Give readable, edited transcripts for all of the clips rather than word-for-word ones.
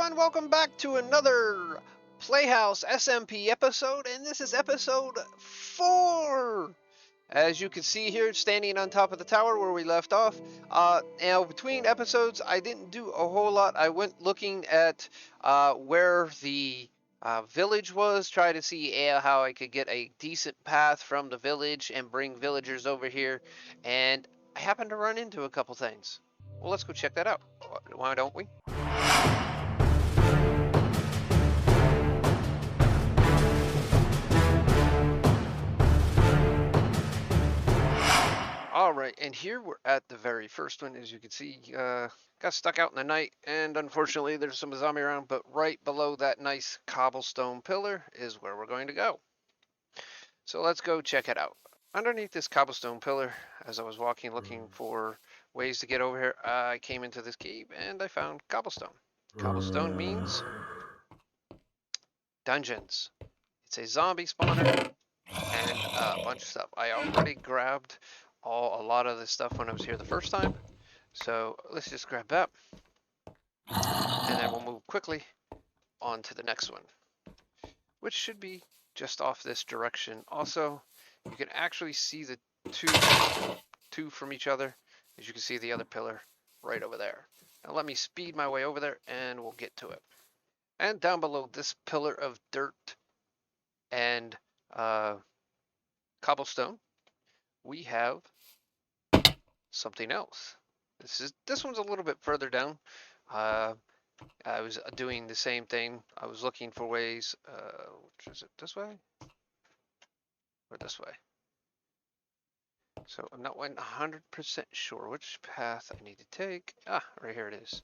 everyone, welcome back to another Playhouse SMP episode, and this is episode 4! As you can see here, standing on top of the tower where we left off. Now, between episodes, I didn't do a whole lot. I went looking at where the village was, try to see how I could get a decent path from the village and bring villagers over here, and I happened to run into a couple things. Well, let's go check that out. Why don't we? Alright, and here we're at the very first one. As you can see, got stuck out in the night, and unfortunately there's some zombie around, but right below that nice cobblestone pillar is where we're going to go. So let's go check it out. Underneath this cobblestone pillar, as I was walking looking for ways to get over here, I came into this cave and I found cobblestone. Cobblestone means dungeons. It's a zombie spawner and a bunch of stuff. I already grabbed a lot of this stuff when I was here the first time, so let's just grab that, and then we'll move quickly on to the next one, which should be just off this direction. Also, you can actually see the two from each other, as you can see the other pillar right over there. Now let me speed my way over there and we'll get to it. And down below this pillar of dirt and cobblestone, we have something else. This one's a little bit further down. I was doing the same thing. I was looking for ways. Which is it? This way or this way? So I'm not 100% sure which path I need to take. Ah, right here it is.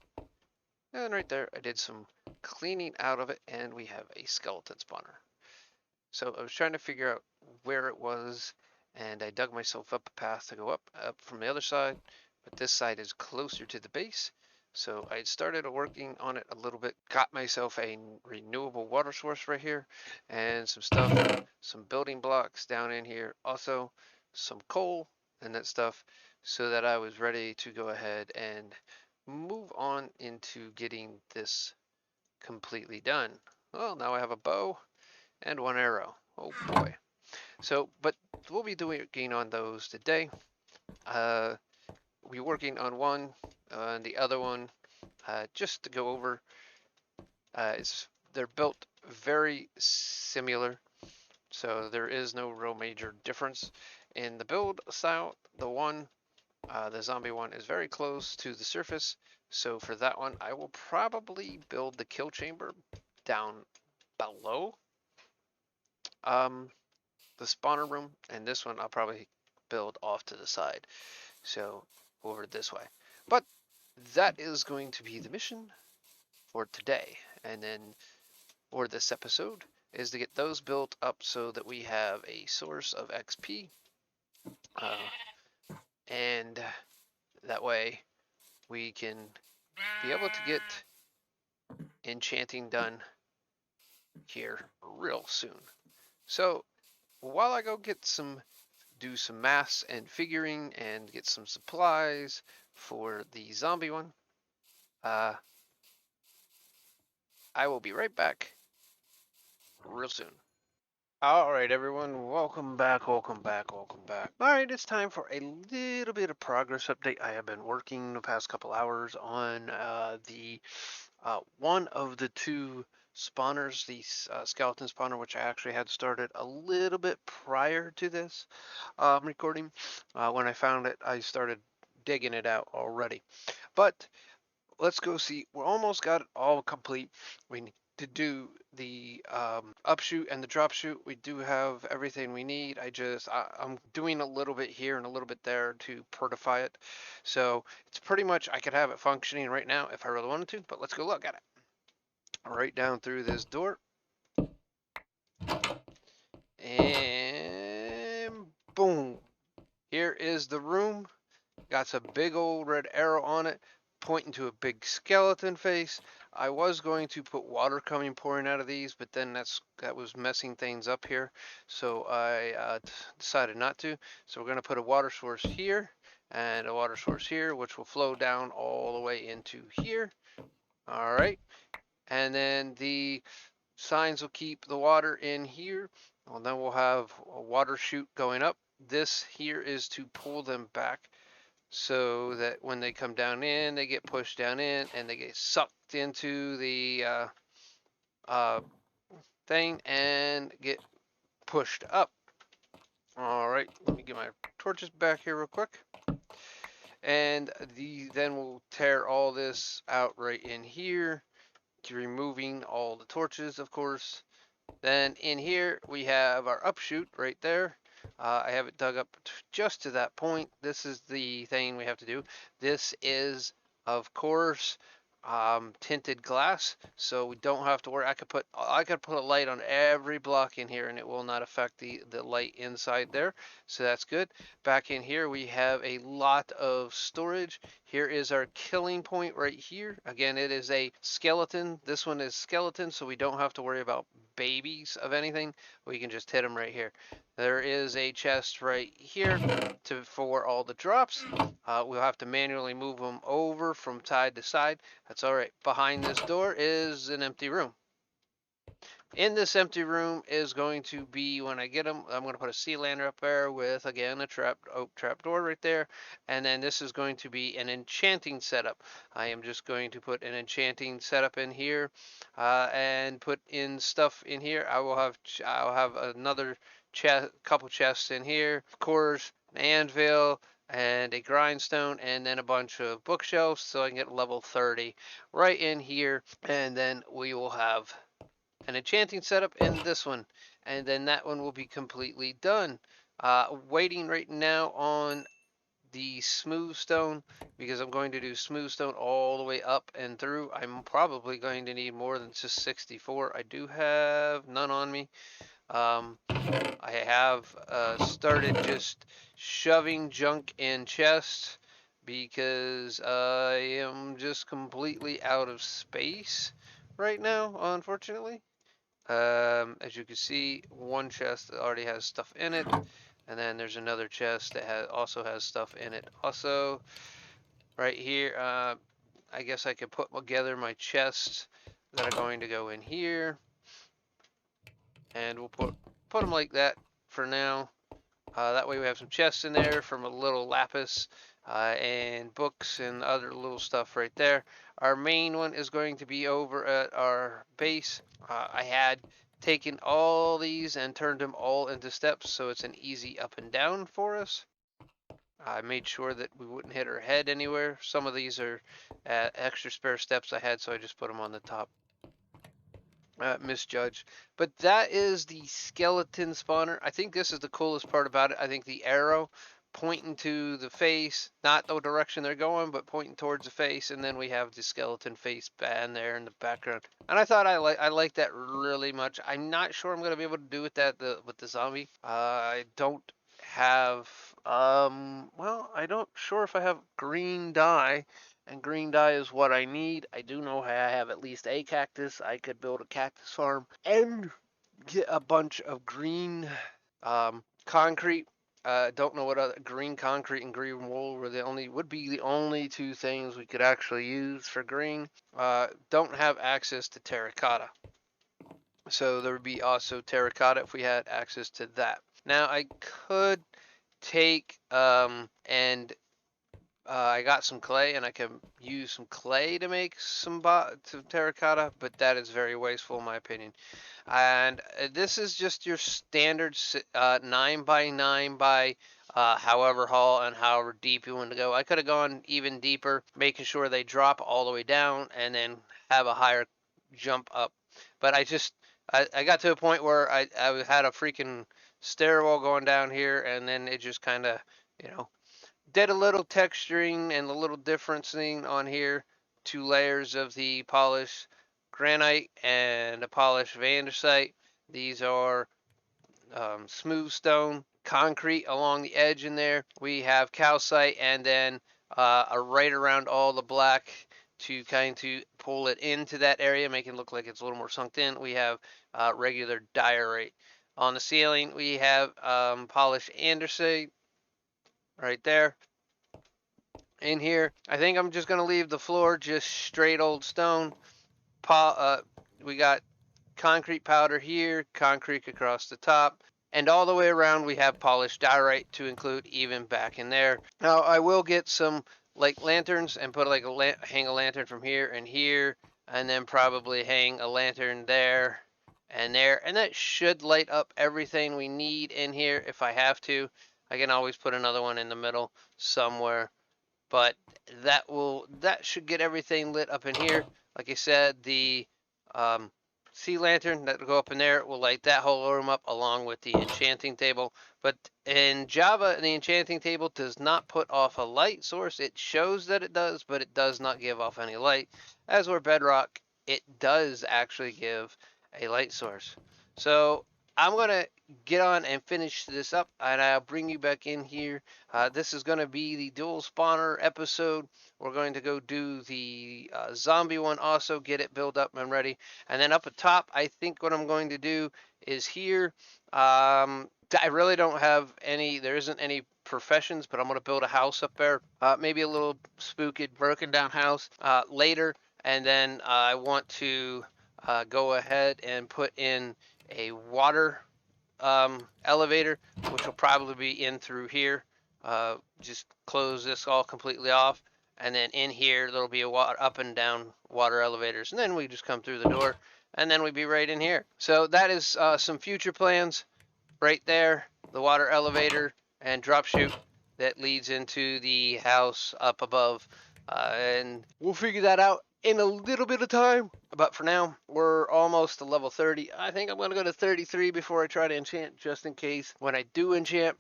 And right there, I did some cleaning out of it, and we have a skeleton spawner. So I was trying to figure out where it was, and I dug myself up a path to go up from the other side, but this side is closer to the base. So I started working on it a little bit, got myself a renewable water source right here, and some stuff, some building blocks down in here, also some coal and that stuff, so that I was ready to go ahead and move on into getting this completely done. Well, now I have a bow and one arrow. Oh boy. So, but we'll be working on those today. We're working on one, and the other one, just to go over, they're built very similar, so there is no real major difference in the build style. The zombie one is very close to the surface, so for that one, I will probably build the kill chamber down below the spawner room, and this one I'll probably build off to the side, so over this way. But that is going to be the mission for today, and then for this episode is to get those built up so that we have a source of XP, and that way we can be able to get enchanting done here real soon. So while I go do some maths and figuring and get some supplies for the zombie one, I will be right back real soon. Alright everyone, welcome back. Alright, it's time for a little bit of progress update. I have been working the past couple hours on the one of the two spawners, the skeleton spawner, which I actually had started a little bit prior to this recording. When I found it, I started digging it out already. But let's go see. We're almost got it all complete. We need to do the upshoot and the drop shoot. We do have everything we need. I'm doing a little bit here and a little bit there to portify it. So it's pretty much, I could have it functioning right now if I really wanted to, but let's go look at it. Right down through this door. And boom. Here is the room. Got some big old red arrow on it, pointing to a big skeleton face. I was going to put water pouring out of these, but then that was messing things up here, so I decided not to. So we're going to put a water source here and a water source here, which will flow down all the way into here. All right, and then the signs will keep the water in here. Well, then we'll have a water chute going up. This here is to pull them back so that when they come down in, they get pushed down in and they get sucked into the thing and get pushed up. All right, let me get my torches back here real quick. And then we'll tear all this out right in here, removing all the torches, of course. Then in here we have our upshoot right there. I have it dug up just to that point. This is the thing we have to do. This is, of course, tinted glass, so we don't have to worry. I could put a light on every block in here, and it will not affect the light inside there. So that's good. Back in here we have a lot of storage. Here is our killing point right here. Again, it is a skeleton. This one is skeleton, so we don't have to worry about babies of anything. We can just hit them right here. There is a chest right here for all the drops. We'll have to manually move them over from side to side. That's all right. Behind this door is an empty room. In this empty room is going to be, when I get them, I'm going to put a sea lantern up there with, again, a oak trap door right there. And then this is going to be an enchanting setup. I am just going to put an enchanting setup in here and put in stuff in here. I'll have another couple chests in here. Of course, an anvil and a grindstone, and then a bunch of bookshelves so I can get level 30 right in here. And then we will have an enchanting setup in this one, and then that one will be completely done. Waiting right now on the smooth stone, because I'm going to do smooth stone all the way up and through. I'm probably going to need more than just 64. I do have none on me. I have started just shoving junk in chests because I am just completely out of space right now, unfortunately. As you can see, one chest already has stuff in it, and then there's another chest that also has stuff in it. Also, right here, I guess I could put together my chests that are going to go in here, and we'll put them like that for now. That way we have some chests in there from a little lapis and books and other little stuff right there. Our main one is going to be over at our base. I had taken all these and turned them all into steps, so it's an easy up and down for us. I made sure that we wouldn't hit our head anywhere. Some of these are extra spare steps I had, so I just put them on the top. Misjudged. But that is the skeleton spawner. I think this is the coolest part about it. I think the arrow pointing to the face, not the direction they're going, but pointing towards the face, and then we have the skeleton face band there in the background. And I thought I like that really much. I'm not sure I'm gonna be able to do with that with the zombie. I don't have well, I don't sure if I have green dye, and green dye is what I need. I do know I have at least a cactus. I could build a cactus farm and get a bunch of green concrete. Don't know what other green concrete and green wool would be the only two things we could actually use for green. Don't have access to terracotta, so there would be also terracotta if we had access to that. Now I could take and I got some clay, and I can use some clay to make some terracotta, but that is very wasteful in my opinion. And this is just your standard 9 by 9 by however tall and however deep you want to go. I could have gone even deeper, making sure they drop all the way down and then have a higher jump up. But I got to a point where I had a freaking stairwell going down here, and then it just kind of, you know, did a little texturing and a little differencing on here. 2 layers of the polished granite and a polished andesite. These are smooth stone, concrete along the edge in there. We have calcite, and then right around all the black to kind of pull it into that area, make it look like it's a little more sunk in. We have regular diorite. On the ceiling, we have polished andesite right there. In here, I think I'm just going to leave the floor just straight old stone. we got concrete powder here, concrete across the top, and all the way around we have polished diorite to include even back in there. Now I will get some like lanterns and put like hang a lantern from here, and then probably hang a lantern there, and that should light up everything we need in here. If I have to, I can always put another one in the middle somewhere, but that should get everything lit up in here. Like I said, the um, sea lantern that will go up in there will light that whole room up along with the enchanting table. But in Java, the enchanting table does not put off a light source. It shows that it does, but it does not give off any light. As we're Bedrock, it does actually give a light source. So I'm going to get on and finish this up, and I'll bring you back in here. This is going to be the dual spawner episode. We're going to go do the zombie one also, get it built up and ready. And then up at top, I think what I'm going to do is here. I really don't have any, there isn't any professions, but I'm going to build a house up there. Maybe a little spooky, broken down house later. And then I want to go ahead and put in a water elevator, which will probably be in through here. Just close this all completely off, and then in here there'll be a up and down water elevators, and then we just come through the door, and then we'd be right in here. So that is some future plans right there, the water elevator and drop chute that leads into the house up above, and we'll figure that out in a little bit of time. But for now, we're almost to level 30. I think I'm going to go to 33 before I try to enchant, just in case when I do enchant,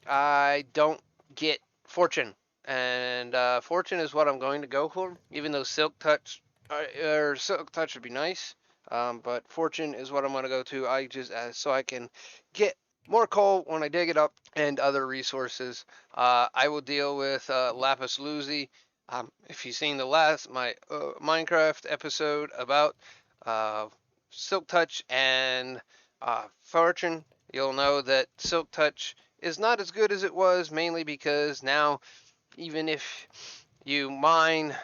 I don't get fortune. And fortune is what I'm going to go for, even though silk touch or silk touch would be nice. But fortune is what I'm going to go to. I just so I can get more coal when I dig it up and other resources. I will deal with lapis lazuli. If you've seen the last my Minecraft episode about Silk Touch and Fortune, you'll know that Silk Touch is not as good as it was, mainly because now even if you mine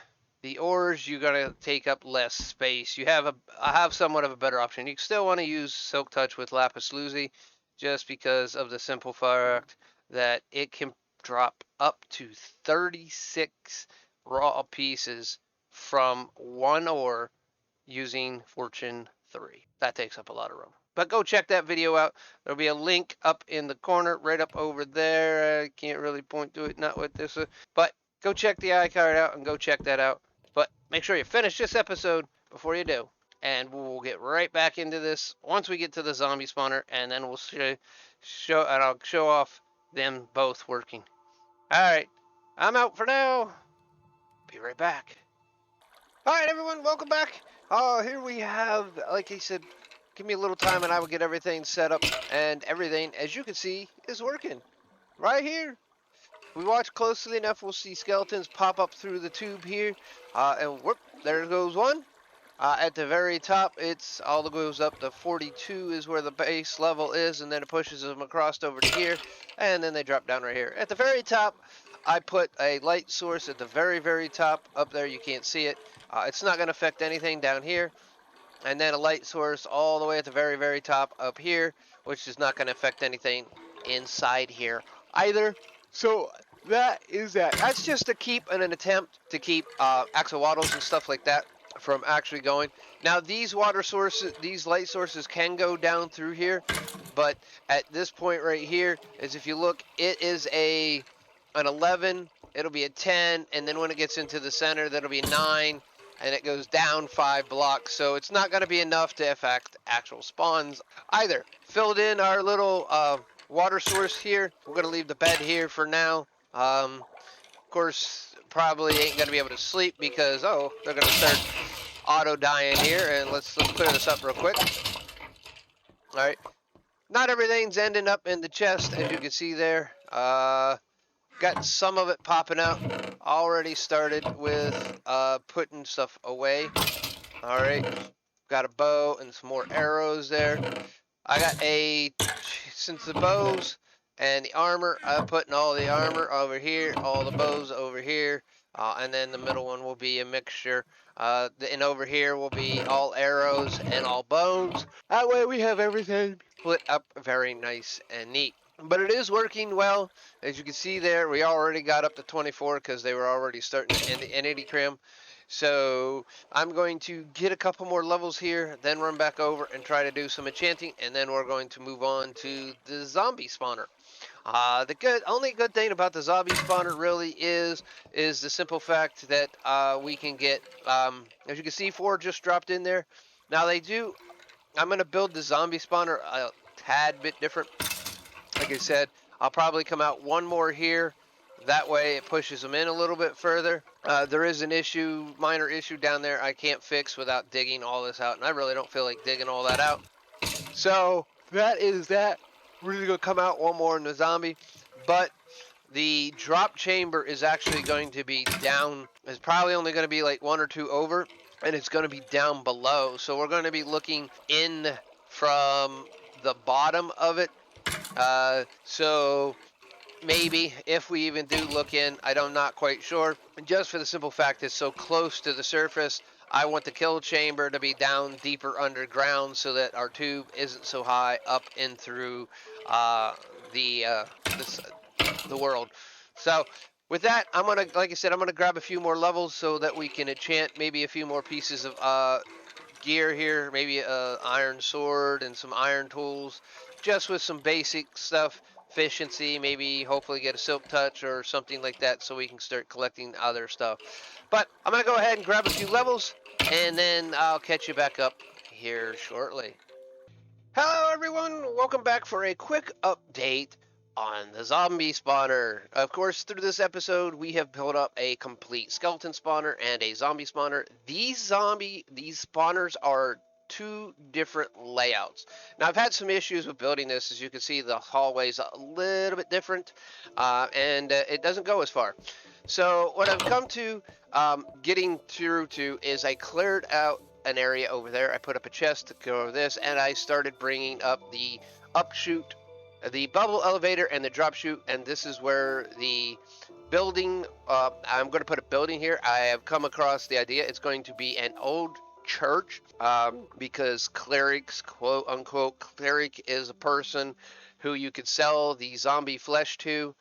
the ores, you're gonna take up less space. I have somewhat of a better option. You still want to use Silk Touch with lapis lazuli, just because of the simple fact that it can drop up to 36 raw pieces from one ore using Fortune 3. That takes up a lot of room. But go check that video out. There'll be a link up in the corner, right up over there. I can't really point to it, not with this, but go check the iCard out and go check that out. But make sure you finish this episode before you do. And we'll get right back into this once we get to the zombie spawner, and then we'll I'll show off them both working. All right, I'm out for now. Be right back. All right, everyone, welcome back. Here we have, like I said, give me a little time and I will get everything set up, and everything, as you can see, is working right here. If we watch closely enough, we'll see skeletons pop up through the tube here, and whoop, there goes one. At the very top, it's all that goes up to 42 is where the base level is, and then it pushes them across over to here, and then they drop down right here. At the very top, I put a light source at the very, very top. Up there, you can't see it. It's not going to affect anything down here. And then a light source all the way at the very, very top up here, which is not going to affect anything inside here either. So that is that. That's just to keep an attempt to keep axolotls and stuff like that from actually going. Now these water sources, these light sources can go down through here, but at this point right here, is if you look, it is an 11, it'll be a 10, and then when it gets into the center, that'll be a 9, and it goes down 5 blocks, so it's not going to be enough to affect actual spawns either. Filled in our little water source here. We're going to leave the bed here for now. Of course, probably ain't going to be able to sleep because, oh, they're going to start auto dying here, and let's clear this up real quick. All right, not everything's ending up in the chest, as you can see there. Got some of it popping out. Already started with putting stuff away. All right, got a bow and some more arrows there. I got since the bows and the armor, I'm putting all the armor over here, all the bows over here. and then the middle one will be a mixture. And over here will be all arrows and all bones. That way we have everything split up very nice and neat. But it is working well. As you can see there, we already got up to 24 because they were already starting to end the entity crim. So I'm going to get a couple more levels here, then run back over and try to do some enchanting, and then we're going to move on to the zombie spawner. The only good thing about the zombie spawner really is the simple fact that we can get, as you can see, 4 just dropped in there. Now they do. I'm gonna build the zombie spawner a tad bit different. Like I said, I'll probably come out 1 more here. That way it pushes them in a little bit further. There is an issue, minor issue down there I can't fix without digging all this out, and I really don't feel like digging all that out. So that is that. We're just gonna come out 1 more in the zombie, but the drop chamber is actually going to be down. It's probably only going to be like 1 or 2 over, and it's going to be down below. So we're going to be looking in from the bottom of it. So maybe if we even do look in, I'm not quite sure. Just for the simple fact it's so close to the surface, I want the kill chamber to be down deeper underground so that our tube isn't so high up and through the world. So with that, I'm gonna, like I said, I'm gonna grab a few more levels so that we can enchant maybe a few more pieces of gear here, maybe a iron sword and some iron tools, just with some basic stuff, efficiency, maybe hopefully get a silk touch or something like that so we can start collecting other stuff. But I'm gonna go ahead and grab a few levels and then I'll catch you back up here shortly. Hello everyone, welcome back for a quick update on the zombie spawner. Of course, through this episode, we have built up a complete skeleton spawner and a zombie spawner. These spawners are 2 different layouts. Now, I've had some issues with building this. As you can see, the hallway's a little bit different, and it doesn't go as far. So what I've come to getting through to is I cleared out an area over there. I put up a chest to go over this, and I started bringing up the upshoot, the bubble elevator, and the drop chute. And this is where the building. I'm going to put a building here. I have come across the idea. It's going to be an old church because clerics, quote unquote, cleric is a person who you could sell the zombie flesh to.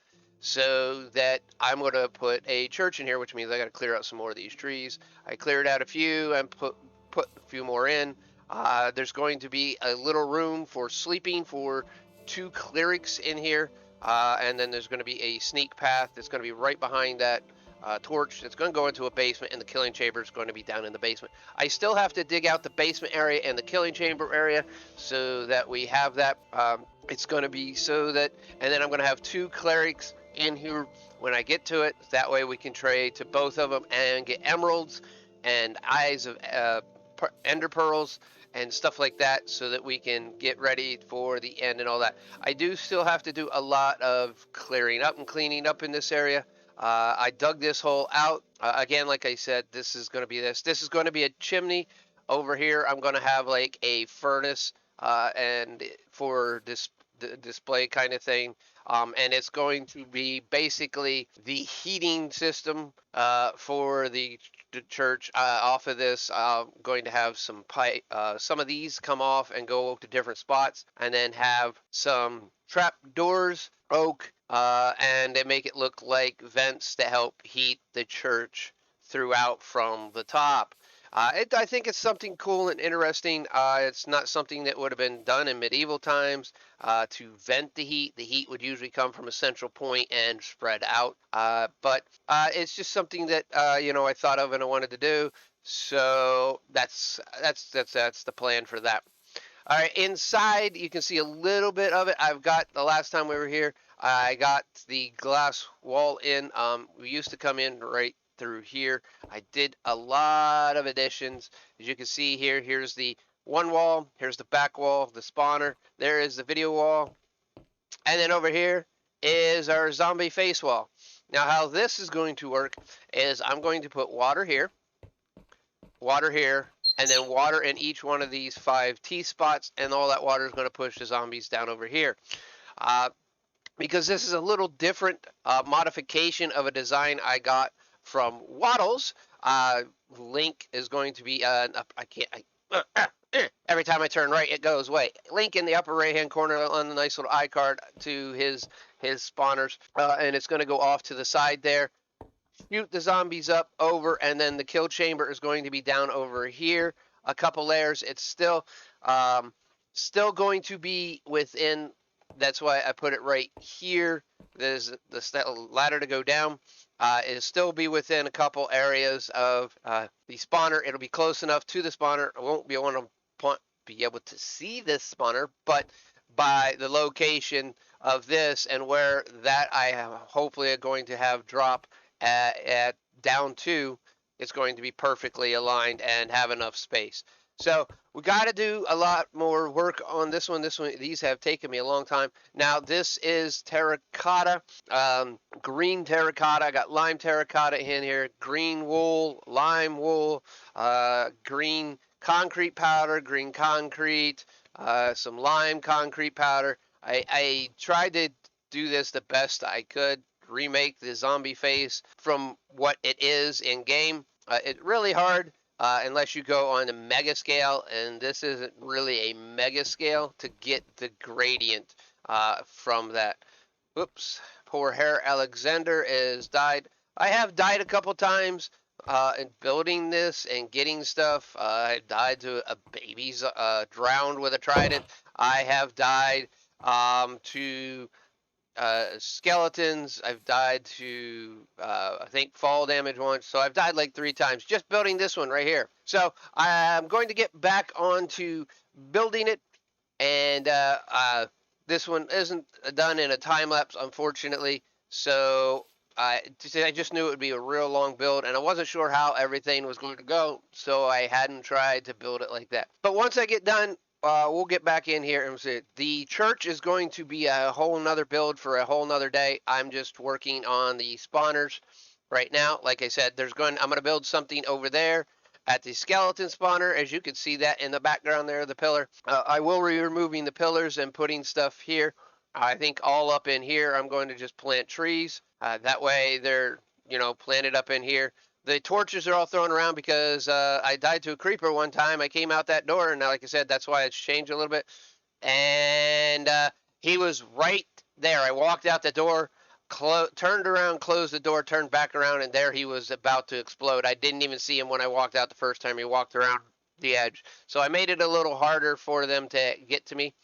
So that I'm going to put a church in here, which means I got to clear out some more of these trees. I cleared out a few and put a few more in. There's going to be a little room for sleeping for 2 clerics in here, and then there's going to be a sneak path that's going to be right behind that torch. It's going to go into a basement, and the killing chamber is going to be down in the basement. I still have to dig out the basement area and the killing chamber area so that we have that. It's going to be so that, and then I'm going to have 2 clerics in here when I get to it. That way we can trade to both of them and get emeralds and eyes of ender pearls and stuff like that so that we can get ready for the end and all that. I do still have to do a lot of clearing up and cleaning up in this area. I dug this hole out. Again, like I said, this is going to be this. This is going to be a chimney. Over here, I'm going to have like a furnace and for this display kind of thing. And it's going to be basically the heating system for the church. Off of this, I'm going to have some pipe, some of these come off and go to different spots, and then have some trap doors, oak, and they make it look like vents to help heat the church throughout from the top. I think it's something cool and interesting. It's not something that would have been done in medieval times to vent the heat. The heat would usually come from a central point and spread out. But it's just something that I thought of and I wanted to do. So that's the plan for that. All right, inside you can see a little bit of it. I've got the last time we were here, I got the glass wall in. We used to come in right through here. I did a lot of additions. As you can see here, here's the one wall, here's the back wall, the spawner, there is the video wall, and then over here is our zombie face wall. Now how this is going to work is I'm going to put water here, and then water in each one of these 5 T-spots, and all that water is going to push the zombies down over here. Because this is a little different modification of a design I got from Waddles. Link is going to be every time I turn right, it goes away. Link in the upper right-hand corner on the nice little iCard to his spawners, and it's going to go off to the side there. Shoot the zombies up over, and then the kill chamber is going to be down over here. A couple layers. It's still going to be within. That's why I put it right here. There's the ladder to go down. It'll still be within a couple areas of the spawner. It'll be close enough to the spawner. I won't be able to see this spawner, but by the location of this and where that I am hopefully going to have drop at down to, it's going to be perfectly aligned and have enough space. So we got to do a lot more work on this one. These have taken me a long time. Now this is terracotta, green terracotta. I got lime terracotta in here, green wool, lime wool, green concrete powder, green concrete, some lime concrete powder. I tried to do this the best I could, remake the zombie face from what it is in game. It's really hard unless you go on a mega scale, and this isn't really a mega scale, to get the gradient from that. Oops, poor Hair Alexander is died. I have died a couple times in building this and getting stuff. I died to a baby's drowned with a trident. I have died to skeletons. I've died to I think fall damage once, so I've died like 3 times just building this one right here. So I'm going to get back onto building it, and this one isn't done in a time lapse, unfortunately, so I just knew it would be a real long build, and I wasn't sure how everything was going to go, so I hadn't tried to build it like that. But once I get done, we'll get back in here and see. The church is going to be a whole nother build for a whole nother day. I'm just working on the spawners right now. Like I said, I'm going to build something over there at the skeleton spawner. As you can see that in the background there, the pillar. I will be removing the pillars and putting stuff here. I think all up in here, I'm going to just plant trees. That way they're, planted up in here. The torches are all thrown around because I died to a creeper one time. I came out that door, and now, like I said, that's why it's changed a little bit. And he was right there. I walked out the door, turned around, closed the door, turned back around, and there he was about to explode. I didn't even see him when I walked out the first time. He walked around the edge. So I made it a little harder for them to get to me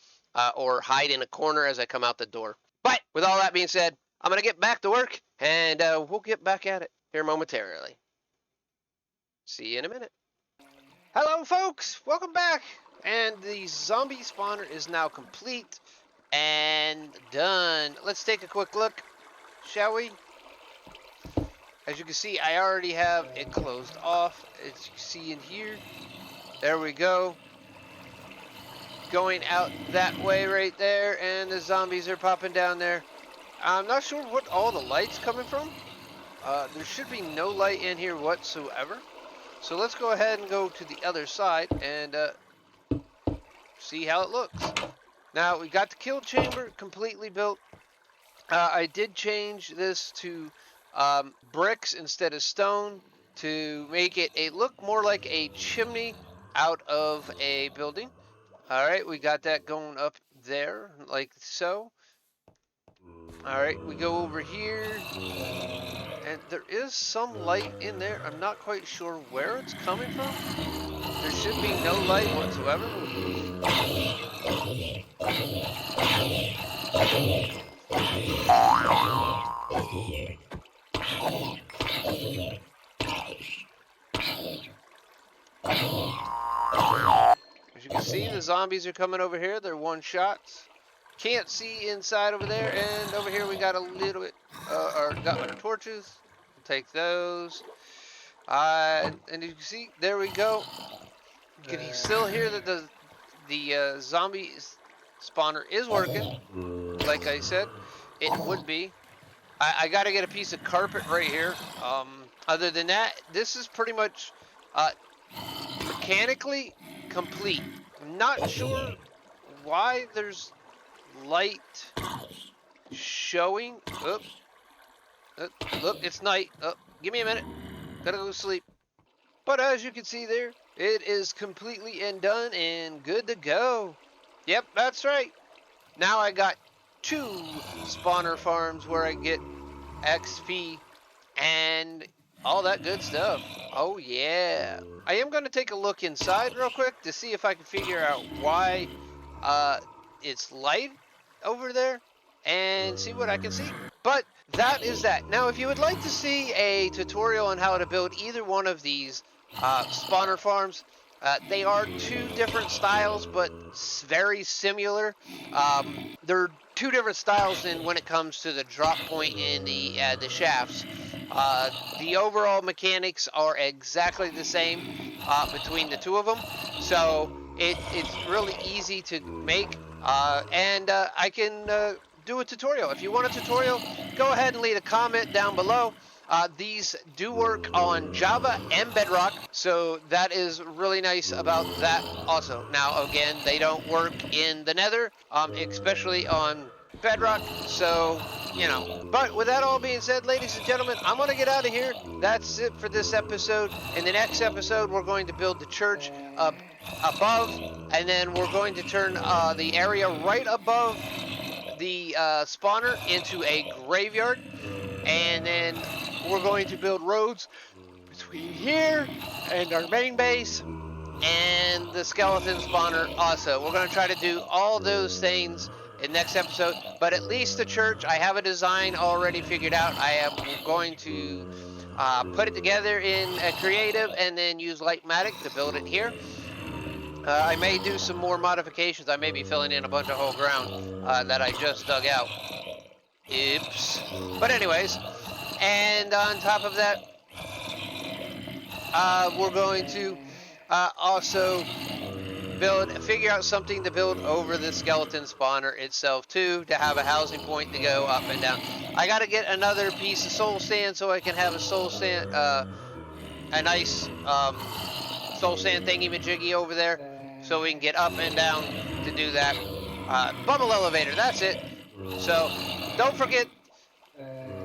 or hide in a corner as I come out the door. But with all that being said, I'm going to get back to work, and we'll get back at it here momentarily. See you in a minute. Hello, folks. Welcome back. And the zombie spawner is now complete and done. Let's take a quick look, shall we? As you can see, I already have it closed off. As you can see in here. There we go. Going out that way right there, and the zombies are popping down there. I'm not sure what all the light's coming from. There should be no light in here whatsoever. So let's go ahead and go to the other side and see how it looks. Now we got the kill chamber completely built. I did change this to bricks instead of stone to make it look more like a chimney out of a building. Alright, we got that going up there like so. Alright, we go over here. And there is some light in there. I'm not quite sure where it's coming from. There should be no light whatsoever. As you can see, the zombies are coming over here. They're one-shots. Can't see inside over there, and over here we got a little bit, got our torches. Take those. And you can see, there we go. You can still hear that the zombie spawner is working. Like I said, it would be. I got to get a piece of carpet right here. Other than that, this is pretty much mechanically complete. I'm not sure why there's light showing. Look, it's night. Give me a minute. Gotta go to sleep. But as you can see there, it is completely and done and good to go. Yep, that's right. Now I got 2 spawner farms where I get XP and all that good stuff. Oh yeah. I am going to take a look inside real quick to see if I can figure out why it's light over there and see what I can see. But that is that. Now, if you would like to see a tutorial on how to build either one of these spawner farms, they are 2 different styles, but very similar. They're 2 different styles in when it comes to the drop point in the shafts. The overall mechanics are exactly the same between the 2 of them, so it's really easy to make, and I can do a tutorial. If you want a tutorial, go ahead and leave a comment down below. These do work on Java and Bedrock, so that is really nice about that also. Now, again, they don't work in the Nether, especially on Bedrock, so, you know. But with that all being said, ladies and gentlemen, I'm going to get out of here. That's it for this episode. In the next episode, we're going to build the church up above, and then we're going to turn the area right above the spawner into a graveyard, and then we're going to build roads between here and our main base and the skeleton spawner also. We're going to try to do all those things in next episode, but at least the church, I have a design already figured out. I am going to put it together in a creative and then use Lightmatic to build it here. I may do some more modifications. I may be filling in a bunch of whole ground that I just dug out. Oops. But anyways, and on top of that, we're going to also figure out something to build over the skeleton spawner itself too, to have a housing point to go up and down. I got to get another piece of soul sand so I can have a soul sand, a nice soul sand thingy-majiggy over there, so we can get up and down to do that. Bubble elevator, that's it. So don't forget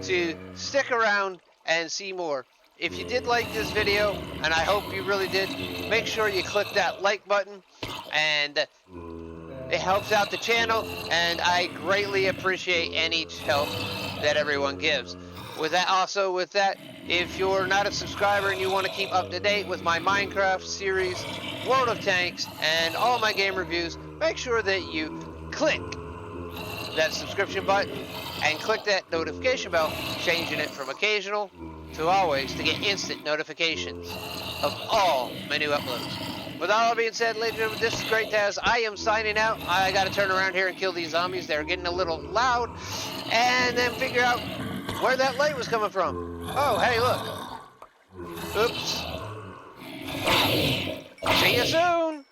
to stick around and see more. If you did like this video, and I hope you really did, make sure you click that like button, and it helps out the channel, and I greatly appreciate any help that everyone gives. With that, if you're not a subscriber and you want to keep up to date with my Minecraft series, World of Tanks, and all my game reviews, make sure that you click that subscription button and click that notification bell, changing it from occasional to always to get instant notifications of all my new uploads. With all that being said, ladies and gentlemen, this is Great Taz. I am signing out. I got to turn around here and kill these zombies. They're getting a little loud, and then figure out where that light was coming from. Oh, hey, look. Oops. See you soon.